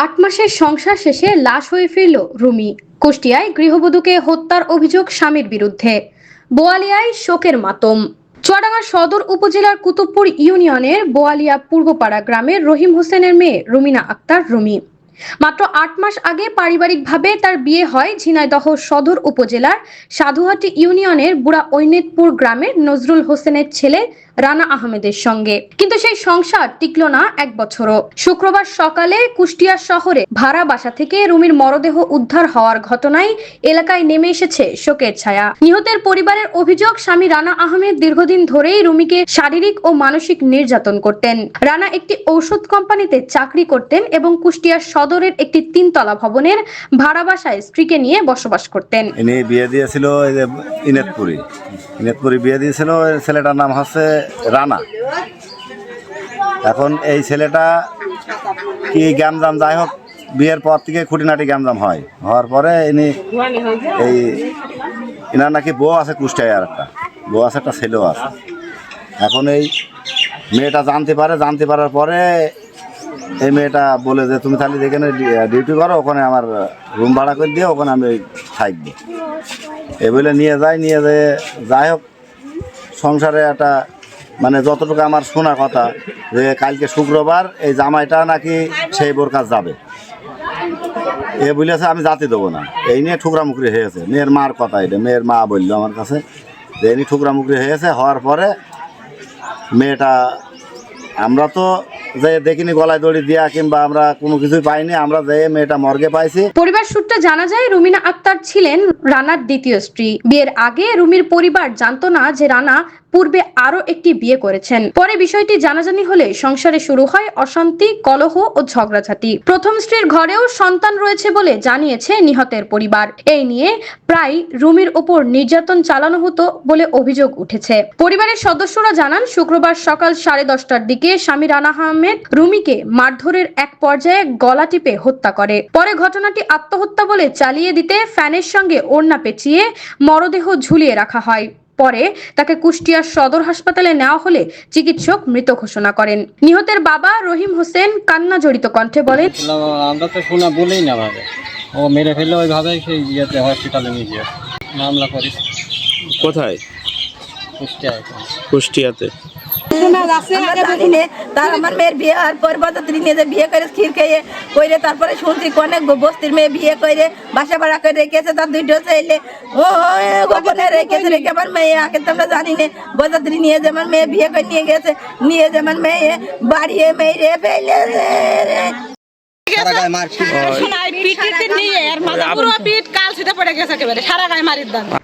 ৮ মাসের সংসার শেষে লাশ হয়ে ফিরল রুমি। কুষ্টিয়ায় গৃহবধূকে হত্যার অভিযোগ স্বামীর বিরুদ্ধে। বোয়ালিয়ায় শোকের মাতম। চুয়াডাঙ্গা সদর উপজেলার কুতুবপুর ইউনিয়নের বোয়ালিয়া পূর্বপাড়া গ্রামের রহিম হোসেনের মেয়ে রুমিনা আক্তার রুমি। মাত্র ৮ মাস আগে পারিবারিকভাবে তার বিয়ে হয় ঝিনাইদহ সদর উপজেলার সাধুহাটি ইউনিয়নের বুড়া ঐনেতপুর গ্রামের নজরুল হোসেনের ছেলে রানা আহমেদের সঙ্গে। কিন্তু সেই সংসার টিকলো না 1 বছরও। শুক্রবার সকালে কুষ্টিয়া শহরে ভাড়া বাসা থেকে রুমির মরদেহ উদ্ধার হওয়ার ঘটনায় এলাকায় নেমে এসেছে শোকের ছায়া। নিহতের পরিবারের অভিযোগ, স্বামী রানা আহমেদ দীর্ঘদিন ধরেই রুমিকে শারীরিক ও মানসিক নির্যাতন করতেন। রানা একটি ঔষধ কোম্পানিতে চাকরি করতেন এবং কুষ্টিয়া সদরের একটি 3 তলা ভবনের ভাড়া বাসায় স্ত্রীকে নিয়ে বসবাস করতেন। ইনি বিয়ে দিয়েছিল ইনেতপুরি বিয়ে দিয়েছিল। ছেলেটার নাম হচ্ছে রানা। এখন এই ছেলেটা কি গ্যামজাম, যাই হোক বিয়ের পর থেকে খুঁটিনাটি গ্যামজাম হওয়ার পরে ইনার নাকি বউ আছে কুষ্টিয়ায়, আর একটা বউ আছে, একটা ছেলেও আছে। এখন এই মেয়েটা জানতে পারার পরে এই মেয়েটা বলে যে তুমি তাহলে যেখানে ডিউটি করো ওখানে আমার রুম ভাড়া করে দিয়ে ওখানে আমি থাকবো। এই বলে নিয়ে যায় যাই হোক সংসারে একটা মানে যতটুকু আমার শোনা কথা যে কালকে শুক্রবার এই জামাইটা নাকি সেই বোর কাজ যাবে। এ বলেছে আমি যাতে দেবো না। এই নিয়ে ঠুকরামুকরি হয়েছে। মেয়ের মার কথা, এটা মেয়ের মা বললো আমার কাছে যে এমনি ঠুকরামুকরি হয়েছে। হওয়ার পরে মেয়েটা আমরা তো যে দেখিনি গলায় দড়ি দিয়া কিংবা আমরা কোনো কিছুই পাইনি, আমরা যে মেয়েটা মর্গে পাইছি। পরিবার সূত্রে জানা যায় রুমিনা আক্তার ছিলেন রানার দ্বিতীয় স্ত্রী। বিয়ের আগে রুমির পরিবার জানতো না যে রানা পূর্বে আরো একটি বিয়ে করেছেন। পরে বিষয়টি জানাজানি হলে সংসারে শুরু হয় অশান্তি, কলহ ও ঝগড়াঝাটি। প্রথম স্ত্রীর ঘরেও সন্তান রয়েছে বলে জানিয়েছে নিহতের পরিবার। এই নিয়ে প্রায় রুমির উপর নির্যাতন চালানো হতো বলে অভিযোগ উঠেছে। পরিবারের সদস্যরা জানান, শুক্রবার সকাল 10:30টার দিকে স্বামী রানা আহমেদ রুমিকে মারধরের এক পর্যায়ে গলা টিপে হত্যা করে। পরে ঘটনাটি আত্মহত্যা বলে চালিয়ে দিতে ফ্যানের সঙ্গে ওড়না পেঁচিয়ে মরদেহ ঝুলিয়ে রাখা হয়। পরে তাকে কুষ্টিয়া সদর হাসপাতালে নেওয়া হলে চিকিৎসক মৃত ঘোষণা করেন। নিহতের বাবা রহিম হোসেন কান্না জড়িত কণ্ঠে বলেন, আমরা তো শোনা বলেই না ভাবে ও মেরে ফেললে ওইভাবে সেই ইয়েতে হসপিটালে নিয়ে গিয়ে মামলা করি। কোথায়? কুষ্টিয়াতে। তার আমার মেয়ের বিয়ে আর পরবর্তী নিয়ে বিয়ে করে ক্ষীর খেয়ে করে তারপরে শুনছি অনেক বস্তির মেয়ে বিয়ে করে বাসা ভাড়া করে রেখেছে, তার 2টো ছেলে ও গোপনে রেখে আমার মেয়ে আগে তো আমরা জানি না। বরযাত্রী নিয়ে যেমন মেয়ে বিয়ে করে নিয়ে যেমন মেয়ে বাড়িয়ে মেয়ে ফেলে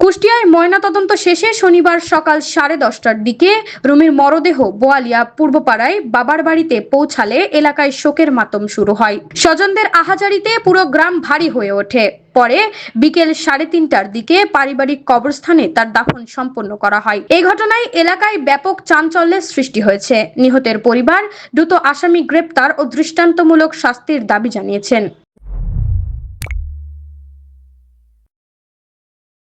কুষ্টিয়ায় ময়নাতদন্ত শেষে শনিবার সকাল 10:30টার দিকে রুমির মরদেহ বোয়ালিয়া পূর্বপাড়ায় বাবার বাড়িতে পৌঁছালে এলাকায় শোকের মাতম শুরু হয়। স্বজনদের আহাজারিতে পুরো গ্রাম ভারী হয়ে ওঠে। পরে বিকেল 3:30টার দিকে পারিবারিক কবরস্থানে তার দাফন সম্পন্ন করা হয়। এই ঘটনায় এলাকায় ব্যাপক চাঞ্চল্যের সৃষ্টি হয়েছে। নিহতের পরিবার দ্রুত আসামি গ্রেপ্তার ও দৃষ্টান্তমূলক শাস্তির দাবি জানিয়েছেন।